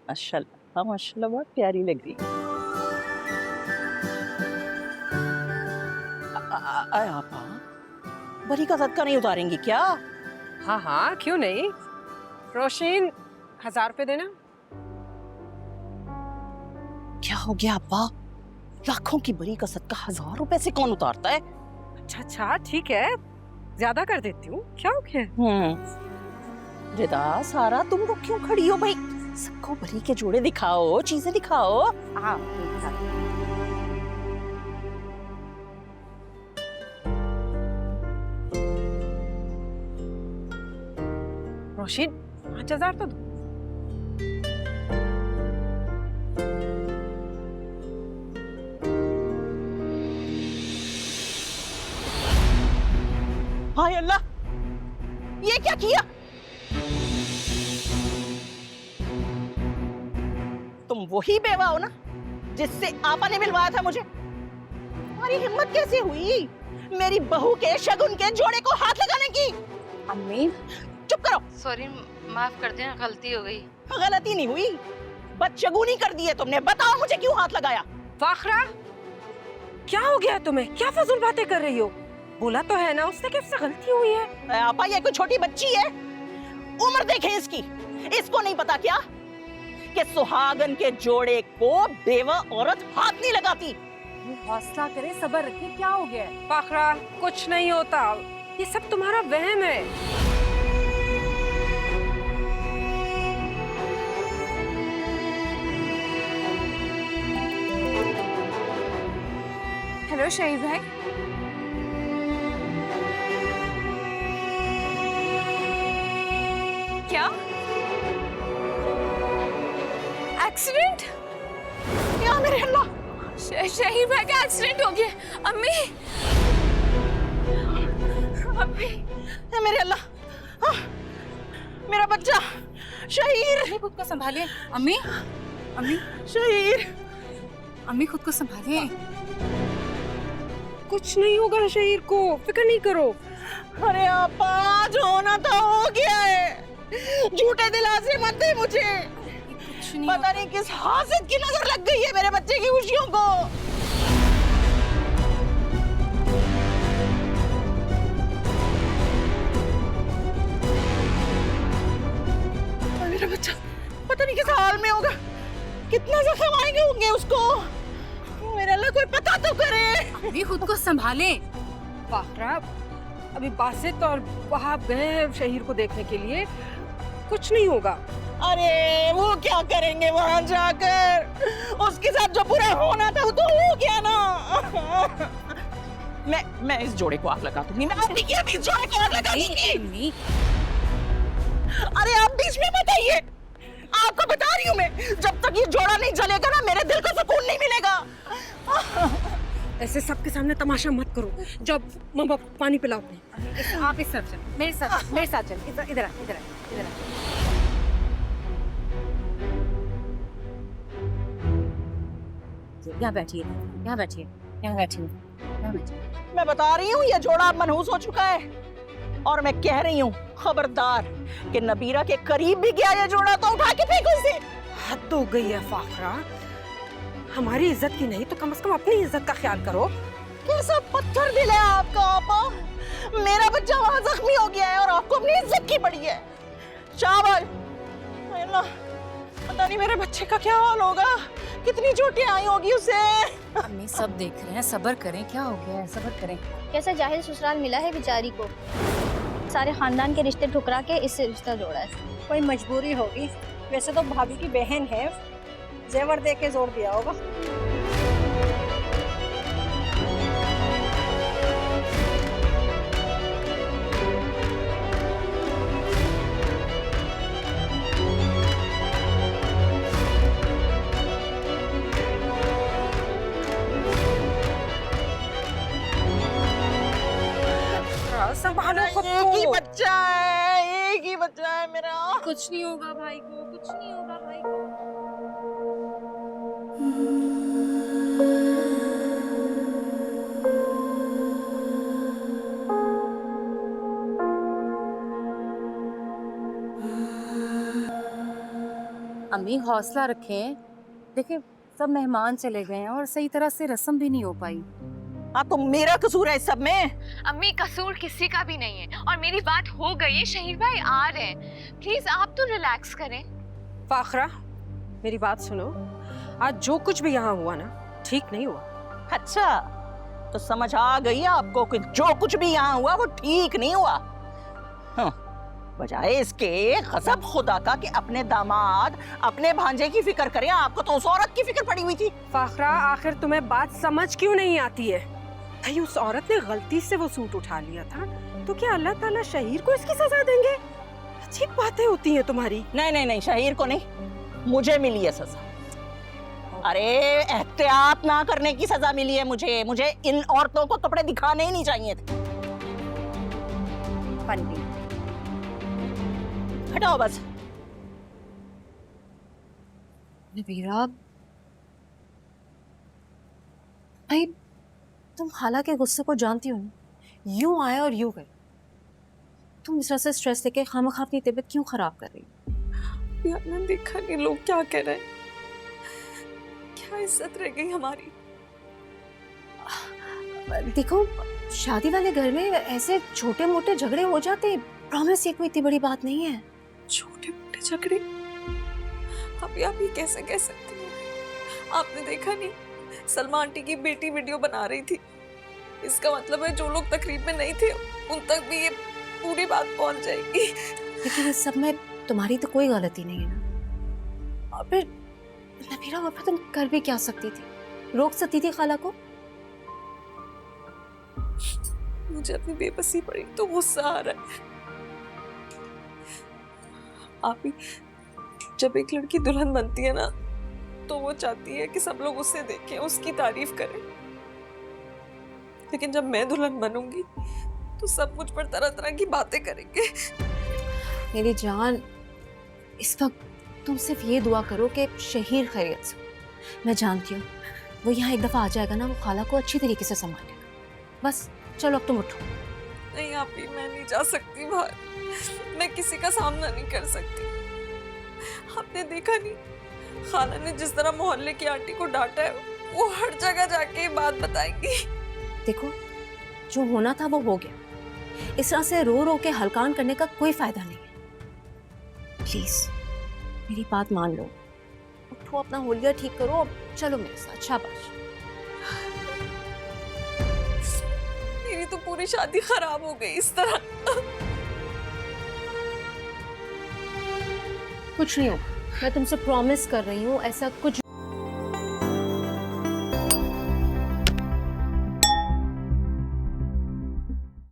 माशाल्लाह, हाँ माशाल्लाह, बहुत प्यारी लग रही है। आपा, बरी का सदका नहीं उतारेंगी क्या? हाँ हाँ, क्यों नहीं। रोशीन, 1000 रुपए देना। क्या हो गया अब्बा? लाखों की बरी का सदका 1000 रुपए से कौन उतारता है? अच्छा अच्छा, ठीक है, ज्यादा कर देती हूँ, क्या हो गया। रिदा, सारा तुम लोग क्यों खड़ी हो भाई? सबको बरी के जोड़े दिखाओ, चीजें दिखाओ। हाँ, रोशीन, 5000 तो दो। हाय अल्लाह, ये क्या किया? तुम वही बेवा हो ना जिससे आपा ने मिलवाया था मुझे? तुम्हारी हिम्मत कैसे हुई मेरी बहू के शगुन के जोड़े को हाथ लगाने की? अम्मी, चुप करो। सॉरी, माफ कर देना, गलती हो गई। गलती नहीं हुई, बदशगुनी कर दी है तुमने। बताओ मुझे क्यों हाथ लगाया? फाखरा, क्या हो गया तुम्हें? क्या फजूल बातें कर रही हो? बोला तो है ना उससे कि उससे गलती हुई है। आपा, ये कोई छोटी बच्ची है? उम्र देखे इसकी, इसको नहीं पता क्या कि सुहागन के जोड़े को बेवा औरत हाथ नहीं लगाती। हौसला करे, सब्र रखे, क्या हो गया? फाखरा, कुछ नहीं होता, ये सब तुम्हारा वहम है। हेलो शहीद भाई। क्या एक्सीडेंट? या मेरे अल्लाह, शहीद भाई का एक्सीडेंट हो गया। अम्मी, अम्मी, या मेरे अल्लाह, हाँ, मेरा बच्चा शहीर। अम्मी खुद को संभालिए। अम्मी, अम्मी, शहीर, अम्मी खुद को संभालिए। कुछ नहीं होगा शहीर को, फिक्र नहीं करो। अरे आपा, जो होना था हो गया है। झूठे दिलासे मत दे मुझे। कुछ नहीं पता नहीं किस हासिद की नजर लग गई है मेरे बच्चे की खुशियों को। और मेरा बच्चा पता नहीं किस हाल में होगा, कितना जख्म आएंगे होंगे उसको। मेरे अल्लाह, कोई पता तो करे। अम्मी खुद को संभाले। फाखरा, अभी बासित और वहाब गए शहीर को देखने के लिए, कुछ नहीं होगा। अरे वो क्या करेंगे वहां जाकर? उसके साथ जो बुरा होना था वो तो हो गया ना। मैं इस जोड़े को आग लगा दूंगी। मैं अपनी की अभी इस जोड़े को आग लगा दूंगी। अम्मी, अरे आप बीच में मत आइए, आपको बता रही हूँ मैं, जब तक ये जोड़ा नहीं जलेगा ना मेरे दिल को सुकून नहीं मिलेगा। ऐसे सबके सामने तमाशा मत करो। जब मम्मा पानी पिलाओ। आप इस तरफ चलो, मेरे साथ चलो। इधर इधर इधर इधर। यहाँ बैठिए, यहाँ बैठिए, यहाँ बैठिए, यहाँ बैठिए। मैं बता रही हूँ ये जोड़ा अब मनहूस हो चुका है, और मैं कह रही हूँ खबरदार कि नबीरा के करीब भी गया ये जोड़ा तो उठा के फेंको इसे। हद हो गई है फाखरा, हमारी इज्जत की नहीं तो कम से कम अपनी इज्जत का ख्याल करो। कैसा पत्थर दिल है आपका आपा। मेरा बच्चा वहां जख्मी हो गया है और आपको अपनी इज्जत की पड़ी है। चावल, अल्लाह, पता नहीं मेरे बच्चे का क्या हाल होगा, कितनी चोटें आई होगी उसे। अम्मी सब देख रहे हैं, सब्र करें। क्या हो गया है, सब्र करें। कैसा जाहिल ससुराल मिला है बेचारी को, सारे खानदान के रिश्ते ठुकरा के इससे रिश्ता जोड़ा है। कोई मजबूरी होगी, वैसे तो भाभी की बहन है, जेवर दे के जोड़ दिया होगा। संभालो खुद एक ही को। बच्चा है, एक ही बच्चा है मेरा। कुछ नहीं होगा भाई को, कुछ नहीं होगा भाई को। अम्मी हौसला रखें। देखिए सब मेहमान चले गए हैं और सही तरह से रस्म भी नहीं हो पाई। हाँ तो मेरा कसूर है इस सब में? अम्मी कसूर किसी का भी नहीं है और मेरी बात हो गई है, शहीर भाई आ रहे हैं, प्लीज आप तो रिलैक्स करें। फाखरा, मेरी बात सुनो, आज जो कुछ भी यहाँ हुआ ना ठीक नहीं हुआ। अच्छा, तो समझ आ गई आपको कि जो कुछ भी यहाँ हुआ वो ठीक नहीं हुआ। हाँ, बजाय इसके गजब खुदा का कि अपने दामाद अपने भांजे की फिक्र करें, आपको तो उस औरत की फिक्र पड़ी हुई थी। फाखरा, आखिर तुम्हें बात समझ क्यों नहीं आती है? भाई उस औरत ने गलती से वो सूट उठा लिया था, तो क्या अल्लाह ताला शहीर को इसकी सजा देंगे? अजीब बातें होती हैं तुम्हारी। नहीं नहीं नहीं, शहीर को नहीं, मुझे मिली है सजा। अरे एहतियात ना करने की सजा मिली है मुझे इन औरतों को कपड़े दिखाने ही नहीं चाहिए थे। पन्नी हटाओ बस। नबीरा, भाई तुम खाला के गुस्से को जानती हो ना, यूं आए और यूं गए। तुम इस तरह से स्ट्रेस लेके खामखा अपनी तबीयत क्यों खराब कर रही हो? यार मैंने देखा नहीं लोग क्या कह रहे हैं, क्या इज्जत रह गई हमारी। देखो शादी वाले घर में ऐसे छोटे मोटे झगड़े हो जाते, प्रॉमिस ये कोई इतनी बड़ी बात नहीं है। छोटे मोटे झगड़े अभी आप ये कैसे कह सकती हैं? आपने देखा नहीं, सलमा आंटी की बेटी वीडियो बना रही थी, इसका मतलब है जो लोग तकरीब में नहीं थे उन तक भी ये पूरी बात पहुंच जाएगी। लेकिन इस सब में तुम्हारी तो कोई गलती नहीं है ना। और फिर नबीरा, और फिर तुम कर भी क्या सकती थी? रोक सकती थी खाला को? मुझे अपनी बेबसी पड़ी तो गुस्सा आ रहा है। आप ही, जब एक लड़की दुल्हन बनती है ना तो वो चाहती है कि सब लोग उसे देखें, उसकी तारीफ करें। लेकिन जब मैं दुल्हन बनूंगी तो सब मुझ पर तरह तरह की बातें करेंगे। मेरी जान, इस वक्त तुम सिर्फ ये दुआ करो कि शहीर खैरियत से। मैं जानती हूँ वो यहाँ एक दफा आ जाएगा ना, वो खाला को अच्छी तरीके से संभालेगा। बस चलो अब तुम उठो। नहीं आप ही, मैं नहीं जा सकती बाहर, मैं किसी का सामना नहीं कर सकती। आपने देखा नहीं, खाला ने जिस तरह मोहल्ले की आंटी को डांटा है, वो हर जगह जाके बात बताएंगी। देखो जो होना था वो हो गया, इस तरह से रो रो के हलकान करने का कोई फायदा नहीं है। प्लीज मेरी बात मान लो, उठो, अपना होलिया ठीक करो, अब चलो मेरे साथ। शाबाश। मेरी तो पूरी शादी खराब हो गई इस तरह। कुछ नहीं होगा, मैं तुमसे प्रॉमिस कर रही हूँ, ऐसा कुछ